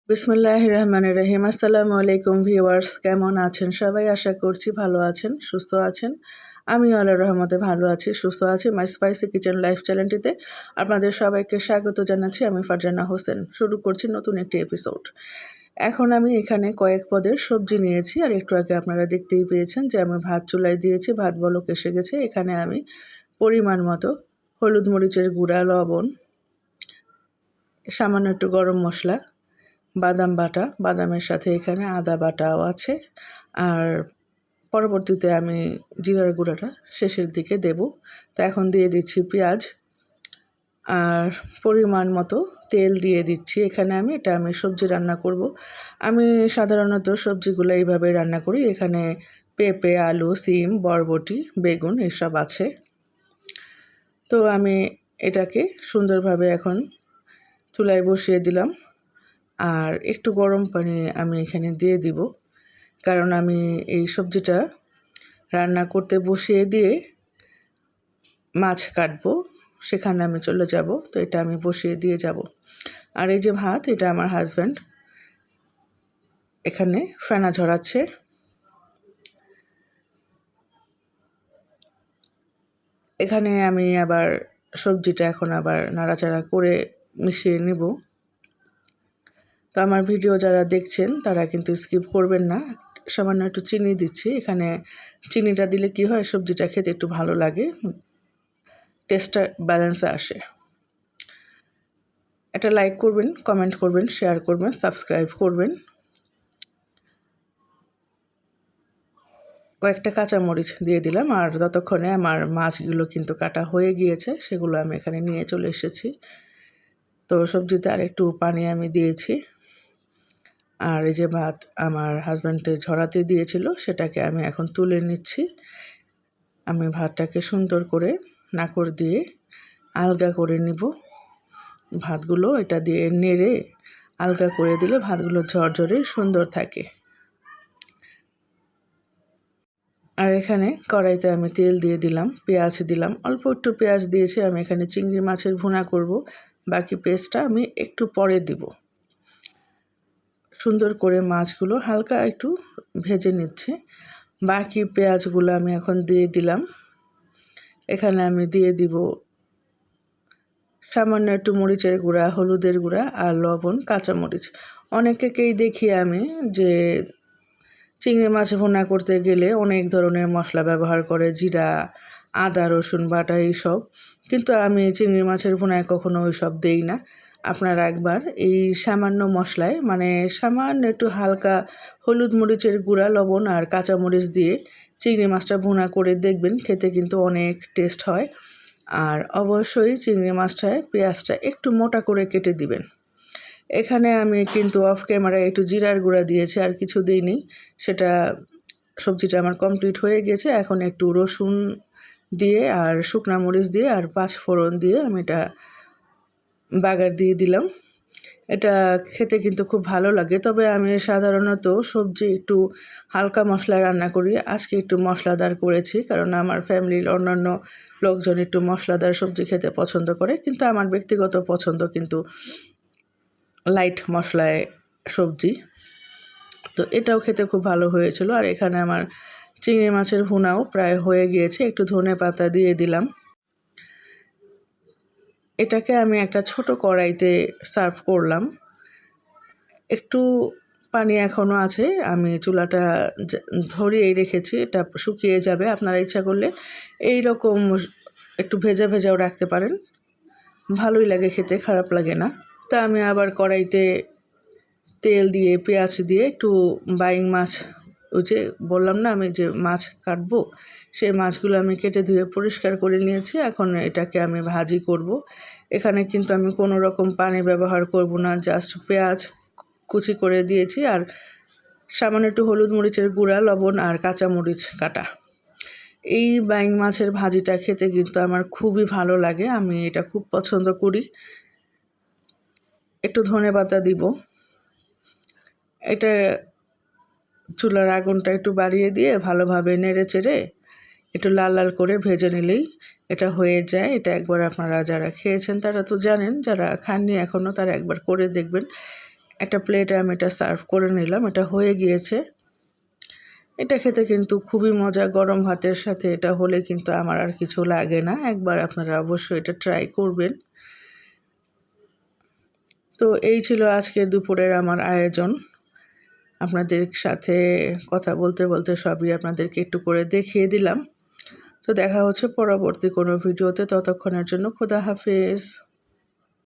বিসমিল্লাহির রহমানির রহিম। আসসালামু আলাইকুম ভিউয়ার্স, কেমন আছেন সবাই? আশা করছি ভালো আছেন, সুস্থ আছেন। আমি আল্লাহর রহমতে ভালো আছি, সুস্থ আছি। মাই স্পাইসি কিচেন লাইফ চ্যানেলটিতে আপনাদের সবাইকে স্বাগত জানাচ্ছি। আমি ফারজানা হোসেন। শুরু করছি নতুন একটি এপিসোড। এখন আমি এখানে কয়েক পদের সবজি নিয়েছি, আর একটু আগে আপনারা দেখতেই পেয়েছেন যে আমি ভাত চুলায় দিয়েছি, ভাত বলক এসে গেছে। এখানে আমি পরিমাণ মতো হলুদ মরিচের গুঁড়া, লবণ, সামান্য একটু গরম মশলা, বাদাম বাটা, বাদামের সাথে এখানে আদা বাটাও আছে। আর পরবর্তীতে আমি জিরার গুঁড়াটা শেষের দিকে দেব। তো এখন দিয়ে দিচ্ছি পেঁয়াজ আর পরিমাণ মতো তেল দিয়ে দিচ্ছি। এখানে আমি সবজি রান্না করব। আমি সাধারণত সবজিগুলো এইভাবে রান্না করি। এখানে পেঁপে, আলু, সিম, বরবটি, বেগুন এসব আছে। তো আমি এটাকে সুন্দরভাবে এখন চুলায় বসিয়ে দিলাম, আর একটু গরম পানি আমি এখানে দিয়ে দিব, কারণ আমি এই সবজিটা রান্না করতে বসিয়ে দিয়ে মাছ কাটবো, সেখানে আমি চলে যাব। তো এটা আমি বসিয়ে দিয়ে যাব। আর এই যে ভাত, এটা আমার হাজব্যান্ড এখানে ফেনা ঝরাচ্ছে। এখানে আমি আবার সবজিটা এখন আবার নাড়াচাড়া করে মিশিয়ে নেব। তো আমার ভিডিও যারা দেখছেন তারা কিন্তু স্কিপ করবেন না। সামান্য একটু চিনি দিচ্ছি। এখানে চিনিটা দিলে কি হয়, সবজিটা খেতে একটু ভালো লাগে, টেস্টটা ব্যালেন্সে আসে। এটা লাইক করবেন, কমেন্ট করবেন, শেয়ার করবেন, সাবস্ক্রাইব করবেন। কয়েকটা কাঁচামরিচ দিয়ে দিলাম, আর ততক্ষণে আমার মাছগুলো কিন্তু কাটা হয়ে গিয়েছে, সেগুলো আমি এখানে নিয়ে চলে এসেছি। তো সবজিতে আর একটু পানি আমি দিয়েছি। আর এই যে ভাত আমার হাজব্যান্ডে ঝরাতে দিয়েছিল, সেটাকে আমি এখন তুলে নিচ্ছি। আমি ভাতটাকে সুন্দর করে নাকড় দিয়ে আলগা করে নিব। ভাতগুলো এটা দিয়ে নেড়ে আলগা করে দিলে ভাতগুলো ঝরঝরে সুন্দর থাকে। আর এখানে কড়াইতে আমি তেল দিয়ে দিলাম, পেঁয়াজ দিলাম, অল্প একটু পেঁয়াজ দিয়েছি। আমি এখানে চিংড়ি মাছের ভুনা করব, বাকি পেঁয়াজটা আমি একটু পরে দিব। সুন্দর করে মাছগুলো হালকা একটু ভেজে নিচ্ছে। বাকি পেঁয়াজগুলো আমি এখন দিয়ে দিলাম। এখানে আমি দিয়ে দিব সামান্য একটু মরিচের গুঁড়া, হলুদের গুঁড়া আর লবণ, কাঁচামরিচ। অনেকেই দেখি আমি যে চিংড়ি মাছ ভুনা করতে গেলে অনেক ধরনের মশলা ব্যবহার করে, জিরা, আদা, রসুন বাটা এইসব। কিন্তু আমি চিংড়ি মাছের ভুনায় কখনো ওই সব দেই না। আপনারা একবার এই সামান্য মশলায়, মানে সামান্য একটু হালকা হলুদ মরিচের গুঁড়া, লবণ আর কাঁচামরিচ দিয়ে চিংড়ি মাছটা ভুনা করে দেখবেন, খেতে কিন্তু অনেক টেস্ট হয়। আর অবশ্যই চিংড়ি মাছটায় পেঁয়াজটা একটু মোটা করে কেটে দিবেন। এখানে আমি কিন্তু অফ ক্যামেরায় একটু জিরার গুঁড়া দিয়েছি, আর কিছু দিইনি। সেটা সবজিটা আমার কমপ্লিট হয়ে গেছে। এখন একটু রসুন দিয়ে আর শুকনা মরিচ দিয়ে আর 5 ফোড়ন দিয়ে আমি এটা বাগার দিয়ে দিলাম। এটা খেতে কিন্তু খুব ভালো লাগে। তবে আমি সাধারণত সবজি একটু হালকা মশলা রান্না করি। আজকে একটু মশলাদার করেছি, কারণ আমার ফ্যামিলির অন্যান্য লোকজন একটু মশলাদার সবজি খেতে পছন্দ করে, কিন্তু আমার ব্যক্তিগত পছন্দ কিন্তু লাইট মশলায় সবজি। তো এটাও খেতে খুব ভালো হয়েছিল। আর এখানে আমার চিংড়ি মাছের ভুনাও প্রায় হয়ে গিয়েছে। একটু ধনেপাতা দিয়ে দিলাম। এটাকে আমি একটা ছোট কড়াইতে সার্ভ করলাম। একটু পানি এখনও আছে, আমি চুলাটা ধরিয়েই রেখেছি, এটা শুকিয়ে যাবে। আপনারা ইচ্ছা করলে এই রকম একটু ভেজা ভেজাও রাখতে পারেন, ভালোই লাগে খেতে, খারাপ লাগে না। তা আমি আবার কড়াইতে তেল দিয়ে পেঁয়াজ দিয়ে একটু বাইং মাছ, ওই যে বললাম না আমি যে মাছ কাটবো, সেই মাছগুলো আমি কেটে ধুয়ে পরিষ্কার করে নিয়েছি। এখন এটাকে আমি ভাজি করব। এখানে কিন্তু আমি কোনো রকম পানি ব্যবহার করব না, জাস্ট পেঁয়াজ কুচি করে দিয়েছি আর সামান্য একটু হলুদ মরিচের গুঁড়া, লবণ আর কাঁচামরিচ কাটা। এই বাইং মাছের ভাজিটা খেতে কিন্তু আমার খুবই ভালো লাগে, আমি এটা খুব পছন্দ করি। একটু ধনেপাতা দিব। এটা চুলার আগুনটা একটু বাড়িয়ে দিয়ে ভালোভাবে নেড়ে চেড়ে একটু লাল লাল করে ভেজে নিলেই এটা হয়ে যায়। এটা একবার আপনারা যারা খেয়েছেন তারা তো জানেন, যারা খাননি এখনও তারা একবার করে দেখবেন। একটা প্লেটে আমি এটা সার্ভ করে নিলাম। এটা হয়ে গিয়েছে। এটা খেতে কিন্তু খুবই মজা, গরম ভাতের সাথে এটা হলে কিন্তু আমার আর কিছু লাগে না। একবার আপনারা অবশ্যই এটা ট্রাই করবেন। তো এই ছিল আজকে দুপুরের আমার আয়োজন। আপনাদের সাথে কথা বলতে বলতে সবই আপনাদেরকে একটু করে দেখিয়ে দিলাম। তো দেখা হচ্ছে পরবর্তী কোনো ভিডিওতে। ততক্ষণের জন্য খোদা হাফেজ।